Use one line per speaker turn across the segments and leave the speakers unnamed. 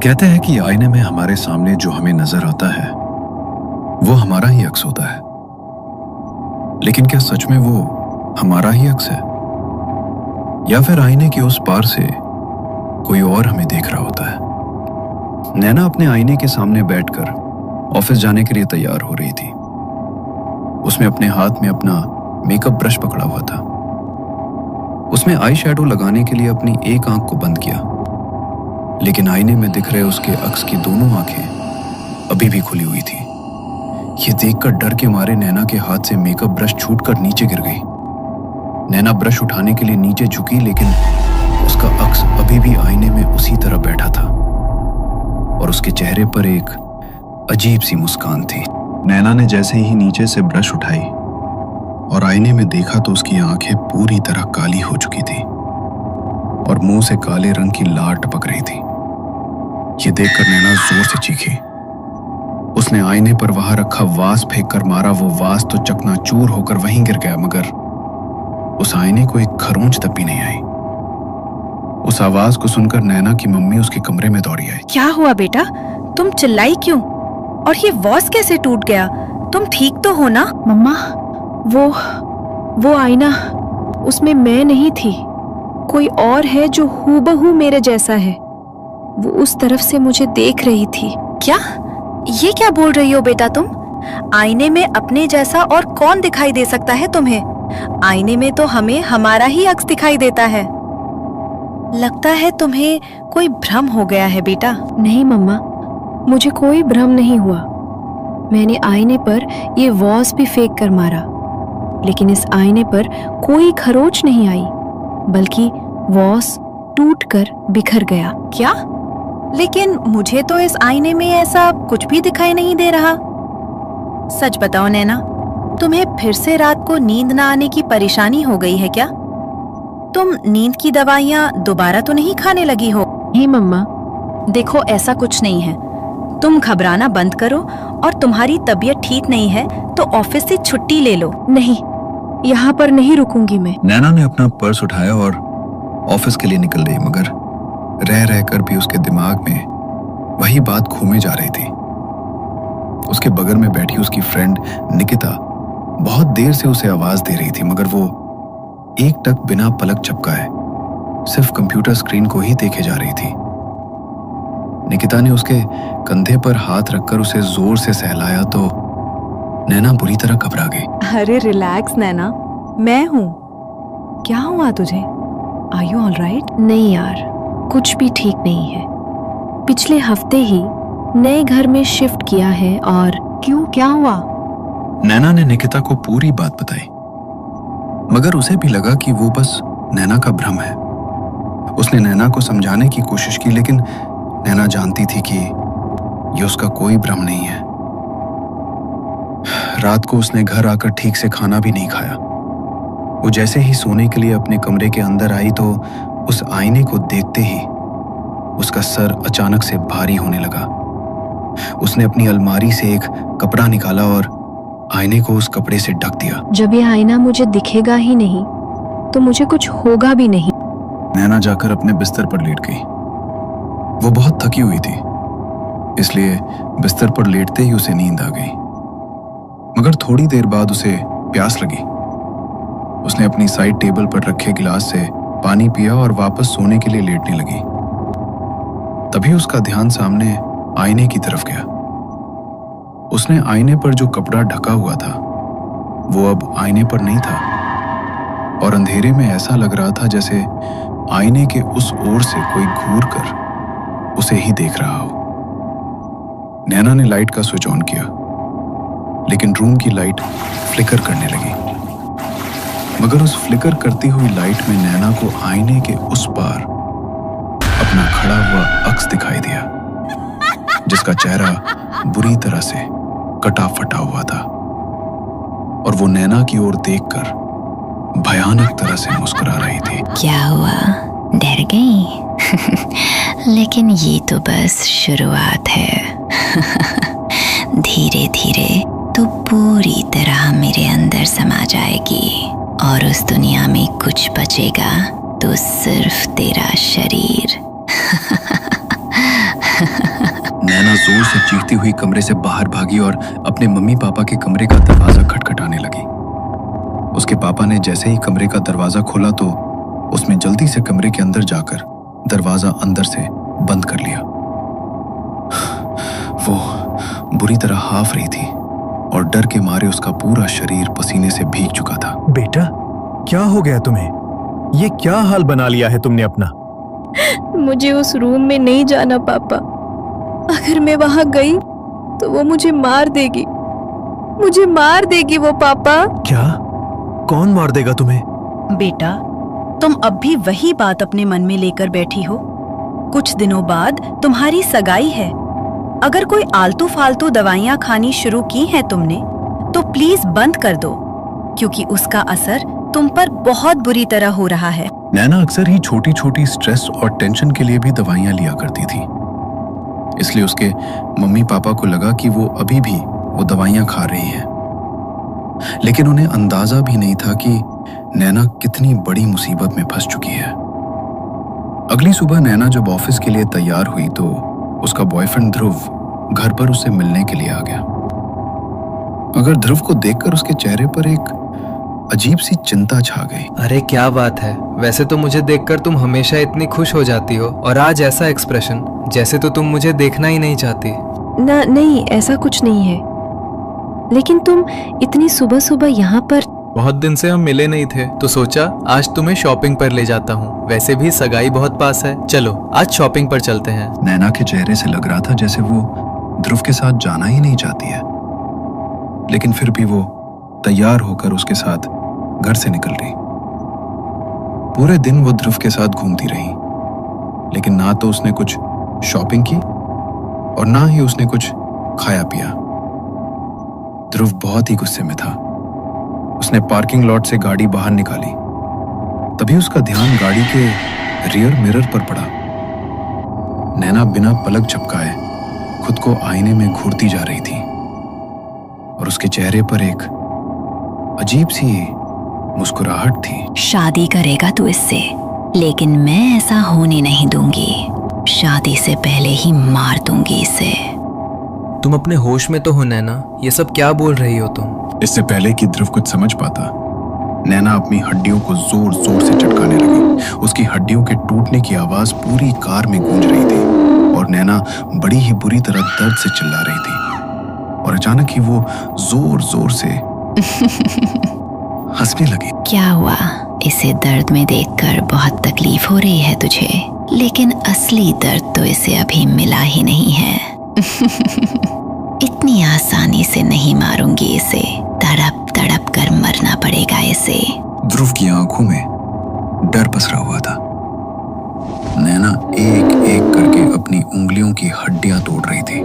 कहते हैं कि आईने में हमारे सामने जो हमें नजर आता है वो हमारा ही अक्स होता है। लेकिन क्या सच में वो हमारा ही अक्स है, या फिर आईने के उस पार से कोई और हमें देख रहा होता है? नैना अपने आईने के सामने बैठकर ऑफिस जाने के लिए तैयार हो रही थी। उसने अपने हाथ में अपना मेकअप ब्रश पकड़ा हुआ था। उसने आई शैडो लगाने के लिए अपनी एक आंख को बंद किया, लेकिन आईने में दिख रहे उसके अक्स की दोनों आंखें अभी भी खुली हुई थी। ये देखकर डर के मारे नैना के हाथ से मेकअप ब्रश छूटकर नीचे गिर गई। नैना ब्रश उठाने के लिए नीचे झुकी, लेकिन उसका अक्स अभी भी आईने में उसी तरह बैठा था और उसके चेहरे पर एक अजीब सी मुस्कान थी। नैना ने जैसे ही नीचे से ब्रश उठाई और आईने में देखा तो उसकी आंखें पूरी तरह काली हो चुकी थी और मुंह से काले रंग की लार टपक रही थी। ये देखकर नैना जोर से चीखी। उसने आईने पर वहां रखा वास फेंक कर मारा। वो वास तो चकनाचूर होकर वहीं गिर गया, मगर उस आईने को एक खरोंच तक भी नहीं आई। उस आवाज को सुनकर नैना की मम्मी उसके कमरे में दौड़ी आई।
क्या हुआ बेटा, तुम चिल्लाई क्यों? और ये वॉस कैसे टूट गया? तुम ठीक तो हो ना?
मम्मा, वो आईना, उसमें मैं नहीं थी, कोई और है जो हूबहू मेरे जैसा है। वो उस तरफ से मुझे देख रही थी।
क्या? ये क्या बोल रही हो बेटा तुम? आईने में अपने जैसा और कौन दिखाई दे सकता है तुम्हें? आईने में तो हमें हमारा ही अक्स दिखाई देता है। लगता है तुम्हें कोई भ्रम हो गया है बेटा।
नहीं मम्मा, मुझे कोई भ्रम नहीं हुआ। मैंने आईने पर ये वॉस भी फेंक कर मारा, लेकिन इस आईने पर कोई खरोच नहीं आई, बल्कि वॉस टूटकर बिखर गया।
क्या? लेकिन मुझे तो इस आईने में ऐसा कुछ भी दिखाई नहीं दे रहा। सच बताओ नैना, तुम्हें फिर से रात को नींद ना आने की परेशानी हो गई है क्या? तुम नींद की दवाइयाँ दोबारा तो नहीं खाने लगी हो?
नहीं मम्मा।
देखो, ऐसा कुछ नहीं है। तुम घबराना बंद करो, और तुम्हारी तबीयत ठीक नहीं है तो ऑफिस से छुट्टी ले लो।
नहीं, यहाँ पर नहीं रुकूंगी मैं।
नैना ने अपना पर्स उठाया और ऑफिस के लिए निकल गई, मगर रह रहकर भी उसके दिमाग में वही बात घूमे जा रही थी। उसके बगल में बैठी उसकी फ्रेंड निकिता बहुत देर से उसे आवाज दे रही थी, मगर वो एक टक बिना पलक झपकाए सिर्फ कंप्यूटर स्क्रीन को ही देखे जा रही थी। निकिता ने उसके कंधे पर हाथ रखकर उसे जोर से सहलाया तो नैना बुरी तरह घबरा गई।
अरे रिलैक्स नैना, मैं हूँ। क्या हुआ तुझे? Are you all right? नहीं यार, कुछ भी ठीक नहीं है। पिछले हफ्ते ही नए घर में शिफ्ट किया है। और क्यों, क्या हुआ?
नैना ने निकिता को पूरी बात बताई, मगर उसे भी लगा कि वो बस नैना का भ्रम है। उसने नैना को समझाने की कोशिश की, लेकिन नैना जानती थी कि ये उसका कोई भ्रम नहीं है। रात को उसने घर आकर ठीक से खाना भी नहीं खाया। वो जैसे ही सोने के लिए अपने कमरे के अंदर आई तो उस आईने को देखते ही उसका सर अचानक से भारी होने लगा। उसने अपनी अलमारी से एक कपड़ा निकाला और आईने को उस कपड़े से ढक दिया।
जब ये आईना मुझे दिखेगा ही नहीं तो मुझे कुछ होगा भी नहीं।
नैना जाकर अपने बिस्तर पर लेट गई। वो बहुत थकी हुई थी, इसलिए बिस्तर पर लेटते ही उसे नींद आ गई। मगर थोड़ी देर बाद उसे प्यास लगी। उसने अपनी साइड टेबल पर रखे गिलास से पानी पिया और वापस सोने के लिए लेटने लगी। तभी उसका ध्यान सामने आईने की तरफ गया। उसने आईने पर जो कपड़ा ढका हुआ था वो अब आईने पर नहीं था, और अंधेरे में ऐसा लग रहा था जैसे आईने के उस ओर से कोई घूर कर उसे ही देख रहा हो। नैना ने लाइट का स्विच ऑन किया, लेकिन रूम की लाइट फ्लिकर करने लगी। मगर उस फ्लिकर करती हुई लाइट में नैना को आईने के उस पार अपना खड़ा हुआ अक्स दिखाई दिया, जिसका चेहरा बुरी तरह से कटा फटा हुआ था, और वो नैना की ओर देखकर भयानक तरह से मुस्कुरा रही थी।
क्या हुआ, डर गई? लेकिन ये तो बस शुरुआत है। धीरे धीरे तू पूरी तरह मेरे अंदर समा जाएगी, और उस दुनिया में कुछ बचेगा तो सिर्फ तेरा शरीर।
जोर से चीखती हुई कमरे से बाहर भागी और अपने मम्मी पापा के कमरे का दरवाजा खटखटाने लगी। उसके पापा ने जैसे ही कमरे का दरवाजा खोला तो उसने जल्दी से कमरे के अंदर जाकर दरवाजा अंदर से बंद कर लिया। वो बुरी तरह हाफ रही थी और डर के मारे उसका पूरा शरीर पसीने से भीग चुका था।
बेटा, क्या हो गया तुम्हें? ये क्या हाल बना लिया है तुमने अपना?
मुझे उस रूम में नहीं जाना पापा। अगर मैं वहां गई तो वो मुझे मार देगी। मुझे मार देगी वो पापा।
क्या? कौन मार देगा तुम्हें?
बेटा, तुम अब भी वही बात अपने मन में लेकर बैठी हो। कुछ दिनों बाद तुम्हारी सगाई है। अगर कोई आलतू फालतू दवाइयाँ खानी शुरू की हैं तुमने तो प्लीज बंद कर दो, क्योंकि उसका असर तुम पर बहुत बुरी तरह हो रहा है।
नैना अक्सर ही छोटी छोटी स्ट्रेस और टेंशन के लिए भी दवाइयाँ लिया करती थी, इसलिए उसके मम्मी पापा को लगा कि वो अभी भी वो दवाइयाँ खा रही है। लेकिन उन्हें अंदाजा भी नहीं था कि नैना कितनी बड़ी मुसीबत में फंस चुकी है। अगली सुबह नैना जब ऑफिस के लिए तैयार हुई तो उसका बॉयफ्रेंड ध्रुव घर पर उसे मिलने के लिए आ गया। अगर ध्रुव को देखकर उसके चेहरे पर एक अजीब सी चिंता छा गई।
अरे क्या बात है, वैसे तो मुझे देखकर तुम हमेशा इतनी खुश हो जाती हो और आज ऐसा एक्सप्रेशन जैसे तो तुम मुझे देखना ही नहीं चाहती।
ना नहीं, ऐसा कुछ नहीं है। लेकिन तुम इतनी सुबह सुबह यहाँ पर?
बहुत दिन से हम मिले नहीं थे तो सोचा आज तुम्हें शॉपिंग पर ले जाता हूँ। वैसे भी सगाई बहुत पास है, चलो आज शॉपिंग पर चलते हैं।
नैना के चेहरे से लग रहा था जैसे वो ध्रुव के साथ जाना ही नहीं चाहती है, लेकिन फिर भी वो तैयार होकर उसके साथ घर से निकल रही। पूरे दिन वो ध्रुव के साथ घूमती रही, लेकिन ना तो उसने कुछ शॉपिंग की और ना ही उसने कुछ खाया पिया। ध्रुव बहुत ही गुस्से में था। उसने पार्किंग लॉट से गाड़ी बाहर निकाली, तभी उसका ध्यान गाड़ी के रियर मिरर पर पड़ा। नैना बिना पलक झपकाए खुद को आईने में घूरती जा रही थी और उसके चेहरे पर एक अजीब सी मुस्कुराहट थी।
शादी करेगा तू इससे, लेकिन मैं ऐसा होने नहीं दूंगी। शादी से पहले ही मार दूंगी इसे।
तुम अपने होश में तो हो नैना, ये सब क्या बोल रही हो तुम?
इससे पहले कि ध्रुव कुछ समझ पाता, नैना अपनी हड्डियों को जोर जोर से चटकाने लगी। उसकी हड्डियों के टूटने की आवाज पूरी कार में गूंज रही थी और नैना बड़ी ही बुरी तरह दर्द से चिल्ला रही थी। और अचानक ही वो जोर जोर से हंसने लगी।
क्या हुआ? इसे दर्द में देखकर बहुत तकलीफ हो रही है तुझे, लेकिन असली दर्द तो इसे अभी मिला ही नहीं है। इतनी आसानी से नहीं मारूंगी इसे, तड़प तड़प कर मरना पड़ेगा इसे।
ध्रुव की आंखों में डर पसरा हुआ था। नैना एक एक करके अपनी उंगलियों की हड्डियां तोड़ रही थी।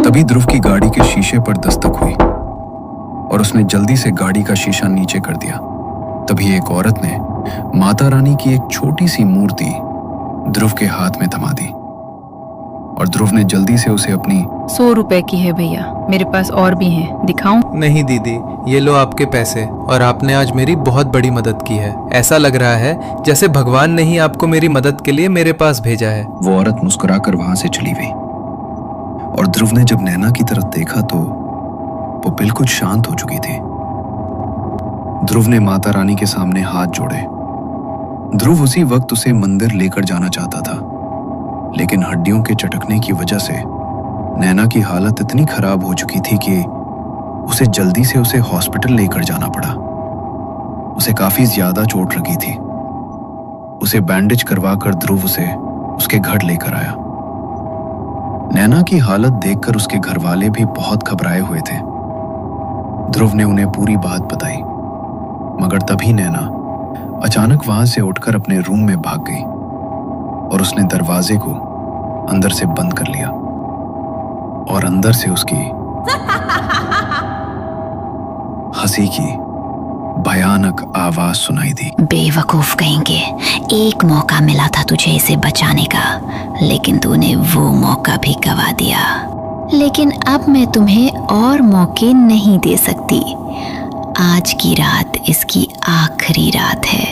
तभी ध्रुव की गाड़ी के शीशे पर दस्तक हुई और उसने जल्दी से गाड़ी का शीशा नीचे कर दिया। तभी एक औरत ने माता रानी की एक छोटी सी मूर्ति ध्रुव के हाथ में थमा दी और ध्रुव ने जल्दी से उसे अपनी
100 रुपए की है भैया, मेरे पास और भी हैं, दिखाऊं?
नहीं दीदी, ये लो आपके पैसे, और आपने आज मेरी बहुत बड़ी मदद की है। ऐसा लग रहा है जैसे भगवान ने ही आपको मेरी मदद के लिए मेरे पास भेजा है।
वो औरत मुस्कुराकर वहां से चली गई और ध्रुव ने जब नैना की तरफ देखा तो वो बिल्कुल शांत हो चुकी थी। ध्रुव ने माता रानी के सामने हाथ जोड़े। ध्रुव उसी वक्त उसे मंदिर लेकर जाना चाहता था, लेकिन हड्डियों के चटकने की वजह से नैना की हालत इतनी खराब हो चुकी थी कि उसे जल्दी से उसे हॉस्पिटल लेकर जाना पड़ा। उसे काफी ज्यादा चोट लगी थी। उसे बैंडेज करवाकर ध्रुव उसे उसके घर लेकर आया। नैना की हालत देखकर उसके घर वाले भी बहुत घबराए हुए थे। ध्रुव ने उन्हें पूरी बात बताई, मगर तभी नैना अचानक वहां से उठकर अपने रूम में भाग गई और उसने दरवाजे को अंदर से बंद कर लिया और अंदर से उसकी हंसी की भयानक आवाज सुनाई दी।
बेवकूफ कहेंगे, एक मौका मिला था तुझे इसे बचाने का, लेकिन तूने वो मौका भी गवा दिया। लेकिन अब मैं तुम्हें और मौके नहीं दे सकती। आज की रात इसकी आखिरी रात है।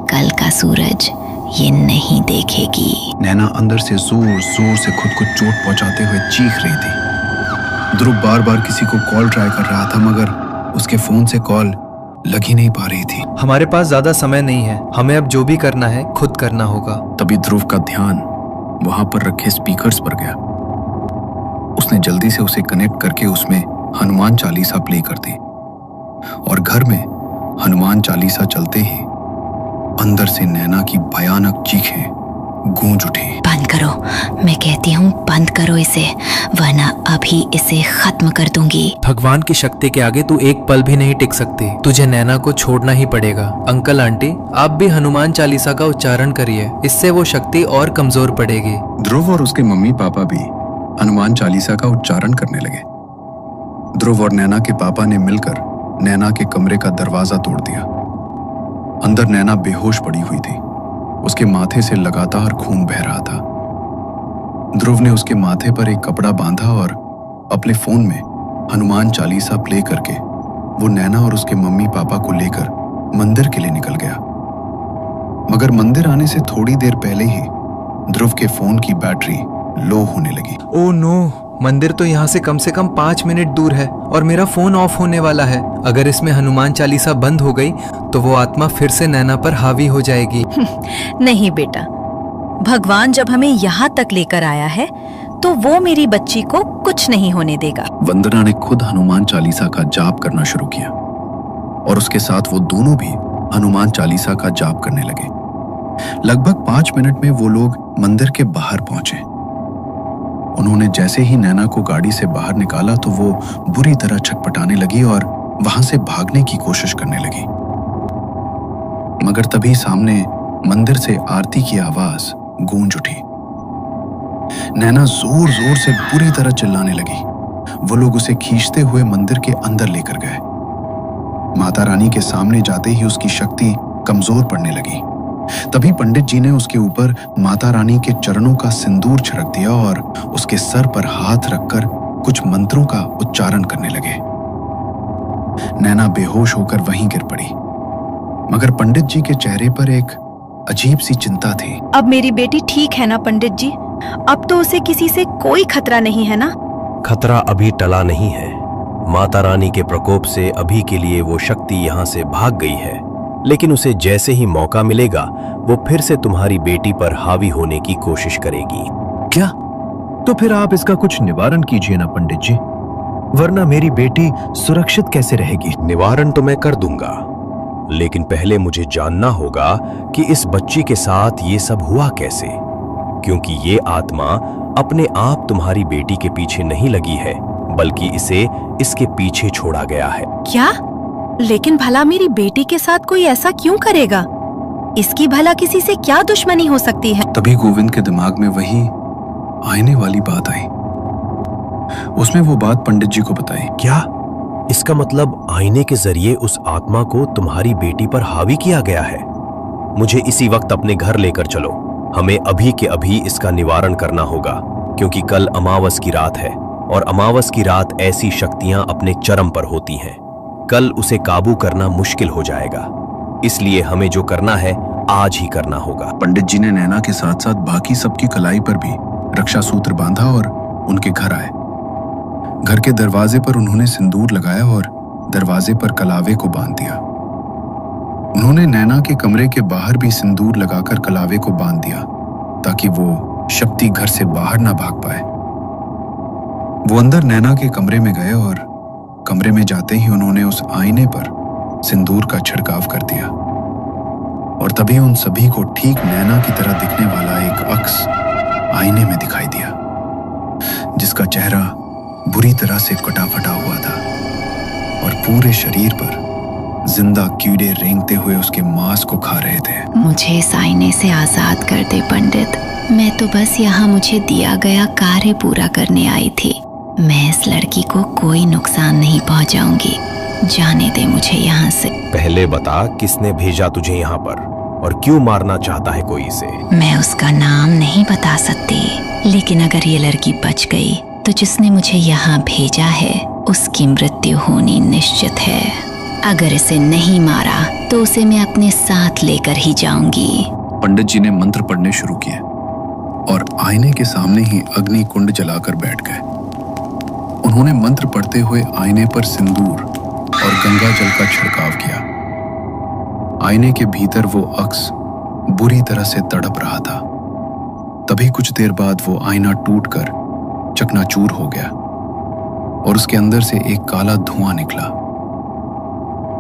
कल का सूरज ये नहीं देखेगी।
नैना अंदर से जोर जोर से खुद को चोट पहुंचाते हुए चीख रही थी। ध्रुव बार बार किसी को कॉल ट्राई कर रहा था, मगर उसके फोन से कॉल लग ही नहीं पा रही थी।
हमारे पास ज्यादा समय नहीं है, हमें अब जो भी करना है खुद करना होगा।
तभी ध्रुव का ध्यान वहां पर रखे स्पीकर्स पर गया। उसने जल्दी से उसे कनेक्ट करके उसमें हनुमान चालीसा प्ले कर दी और घर में हनुमान चालीसा चलते ही अंदर से नैना की भयानक चीखें गूंज उठी।
बंद करो, मैं कहती हूँ बंद करो इसे, वरना अभी इसे खत्म कर दूंगी।
भगवान की शक्ति के आगे तू एक पल भी नहीं टिक सकती। तुझे नैना को छोड़ना ही पड़ेगा। अंकल आंटी, आप भी हनुमान चालीसा का उच्चारण करिए, इससे वो शक्ति और कमजोर पड़ेगी।
ध्रुव और उसके मम्मी पापा भी हनुमान चालीसा का उच्चारण करने लगे। ध्रुव और नैना के पापा ने मिलकर नैना के कमरे का दरवाजा तोड़ दिया। अंदर नैना बेहोश पड़ी हुई थी। उसके माथे से लगातार खून बह रहा था। ध्रुव ने उसके माथे पर एक कपड़ा बांधा और अपने फोन में हनुमान चालीसा प्ले करके वो नैना और उसके मम्मी पापा को लेकर मंदिर के लिए निकल गया। मगर मंदिर आने से थोड़ी देर पहले ही ध्रुव के फोन की बैटरी लो होने लगी।
ओह नो, मंदिर तो यहाँ से कम 5 मिनट दूर है और मेरा फोन ऑफ होने वाला है। अगर इसमें हनुमान चालीसा बंद हो गई तो वो आत्मा फिर से नैना पर हावी हो जाएगी।
नहीं बेटा, भगवान जब हमें यहाँ तक लेकर आया है तो वो मेरी बच्ची को कुछ नहीं होने देगा।
वंदना ने खुद हनुमान चालीसा का जाप करना शुरू किया और उसके साथ वो दोनों भी हनुमान चालीसा का जाप करने लगे। लगभग 5 मिनट में वो लोग मंदिर के बाहर पहुंचे। उन्होंने जैसे ही नैना को गाड़ी से बाहर निकाला तो वो बुरी तरह छटपटाने लगी और वहां से भागने की कोशिश करने लगी। मगर तभी सामने मंदिर से आरती की आवाज गूंज उठी। नैना जोर जोर से बुरी तरह चिल्लाने लगी। वो लोग उसे खींचते हुए मंदिर के अंदर लेकर गए। माता रानी के सामने जाते ही उसकी शक्ति कमजोर पड़ने लगी। तभी पंडित जी ने उसके ऊपर माता रानी के चरणों का सिंदूर छिड़क दिया और उसके सर पर हाथ रखकर कुछ मंत्रों का उच्चारण करने लगे। नैना बेहोश होकर वहीं गिर पड़ी, मगर पंडित जी के चेहरे पर एक अजीब सी चिंता थी।
अब मेरी बेटी ठीक है ना पंडित जी? अब तो उसे किसी से कोई खतरा नहीं है ना?
खतरा अभी टला नहीं है। माता रानी के प्रकोप से अभी के लिए वो शक्ति यहाँ से भाग गई है, लेकिन उसे जैसे ही मौका मिलेगा वो फिर से तुम्हारी बेटी पर हावी होने की कोशिश करेगी।
क्या? तो फिर आप इसका कुछ निवारण कीजिए ना पंडित जी, वरना मेरी बेटी सुरक्षित कैसे रहेगी?
निवारण तो मैं कर दूंगा, लेकिन पहले मुझे जानना होगा कि इस बच्ची के साथ ये सब हुआ कैसे, क्योंकि ये आत्मा अपने आप तुम्हारी बेटी के पीछे नहीं लगी है, बल्कि इसे इसके पीछे छोड़ा गया है।
क्या? लेकिन भला मेरी बेटी के साथ कोई ऐसा क्यों करेगा? इसकी भला किसी से क्या दुश्मनी हो सकती है?
तभी गोविंद के दिमाग में वही आईने वाली बात आई। उसने वो बात पंडित जी को बताई।
क्या? इसका मतलब आईने के जरिए उस आत्मा को तुम्हारी बेटी पर हावी किया गया है। मुझे इसी वक्त अपने घर लेकर चलो। हमें अभी के अभी इसका निवारण करना होगा, क्योंकि कल अमावस की रात है और अमावस की रात ऐसी शक्तियां अपने चरम पर होती हैं। कल उसे काबू करना मुश्किल हो जाएगा, इसलिए हमें जो करना है आज ही करना होगा।
पंडित जी ने नैना के साथ साथ बाकी सबकी कलाई पर भी रक्षा सूत्र बांधा और उनके घर आए। घर के दरवाजे पर उन्होंने सिंदूर लगाया और दरवाजे पर कलावे को बांध दिया। उन्होंने नैना के कमरे के बाहर भी सिंदूर लगाकर कलावे को बांध दिया, ताकि वो शक्ति घर से बाहर ना भाग पाए। वो अंदर नैना के कमरे में गए और कमरे में जाते ही उन्होंने उस आईने पर सिंदूर का छिड़काव कर दिया और तभी उन सभी को ठीक नैना की तरह दिखने वाला एक अक्स आईने में दिखाई दिया, जिसका चेहरा बुरी तरह से कटा फटा हुआ था और पूरे शरीर पर जिंदा कीड़े रेंगते हुए उसके मांस को खा रहे थे।
मुझे इस आईने से आजाद कर दे पंडित। मैं तो बस यहाँ मुझे दिया गया कार्य पूरा करने आई थी। मैं इस लड़की को कोई नुकसान नहीं पहुंचाऊंगी। जाने दे मुझे यहाँ से।
पहले बता, किसने भेजा तुझे यहाँ पर और क्यों मारना चाहता है कोई इसे?
मैं उसका नाम नहीं बता सकती, लेकिन अगर ये लड़की बच गई तो जिसने मुझे यहाँ भेजा है उसकी मृत्यु होनी निश्चित है। अगर इसे नहीं मारा तो उसे मैं अपने साथ लेकर ही जाऊंगी।
पंडित जी ने मंत्र पढ़ने शुरू किए और आईने के सामने ही अग्नि कुंड जलाकर बैठ गए। उन्होंने मंत्र पढ़ते हुए आईने पर सिंदूर और गंगा जल का छिड़काव किया। आईने के भीतर वो अक्स बुरी तरह से तड़प रहा था। तभी कुछ देर बाद वो आईना टूटकर चकनाचूर हो गया और उसके अंदर से एक काला धुआं निकला।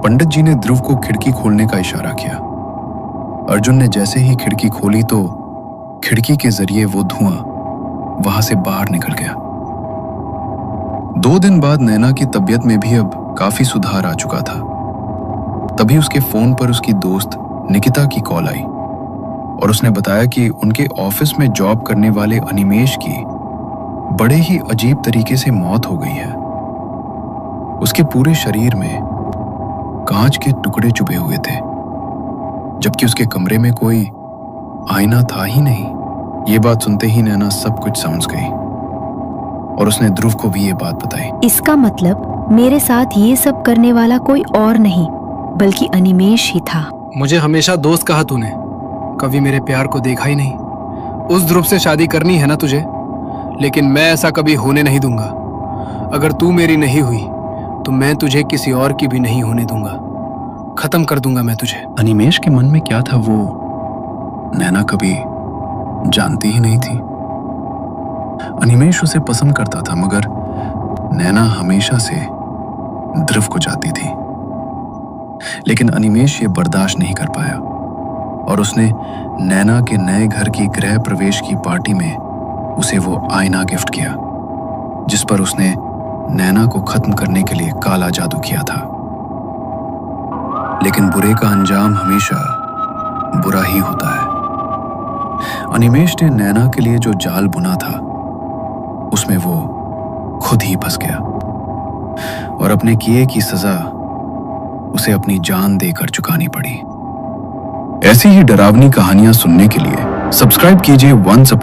पंडित जी ने ध्रुव को खिड़की खोलने का इशारा किया। अर्जुन ने जैसे ही खिड़की खोली तो खिड़की के जरिए वो धुआं वहां से बाहर निकल गया। 2 दिन बाद नैना की तबीयत में भी अब काफी सुधार आ चुका था। तभी उसके फोन पर उसकी दोस्त निकिता की कॉल आई और उसने बताया कि उनके ऑफिस में जॉब करने वाले अनिमेश की बड़े ही अजीब तरीके से मौत हो गई है। उसके पूरे शरीर में कांच के टुकड़े चुभे हुए थे, जबकि उसके कमरे में कोई आईना था ही नहीं। ये बात सुनते ही नैना सब कुछ समझ गई और उसने ध्रुव को भी ये बात बताई।
इसका मतलब मेरे साथ ये सब करने वाला कोई और नहीं बल्कि अनिमेश ही था।
मुझे हमेशा दोस्त कहा तूने, कभी मेरे प्यार को देखा ही नहीं। उस ध्रुव से शादी करनी है ना तुझे, लेकिन मैं ऐसा कभी होने नहीं दूंगा। अगर तू मेरी नहीं हुई तो मैं तुझे किसी और की भी नहीं होने दूंगा। खत्म कर दूंगा मैं तुझे।
अनिमेश के मन में क्या था वो नैना कभी जानती ही नहीं थी। अनिमेश उसे पसंद करता था, मगर नैना हमेशा से ध्रुव को चाहती थी। लेकिन अनिमेश ये बर्दाश्त नहीं कर पाया और उसने नैना के नए घर की गृह प्रवेश की पार्टी में उसे वो आईना गिफ्ट किया, जिस पर उसने नैना को खत्म करने के लिए काला जादू किया था। लेकिन बुरे का अंजाम हमेशा बुरा ही होता है। अनिमेश ने नैना के लिए जो जाल बुना था उसमें वो खुद ही फंस गया और अपने किए की सजा उसे अपनी जान देकर चुकानी पड़ी। ऐसी ही डरावनी कहानियां सुनने के लिए सब्सक्राइब कीजिए वंस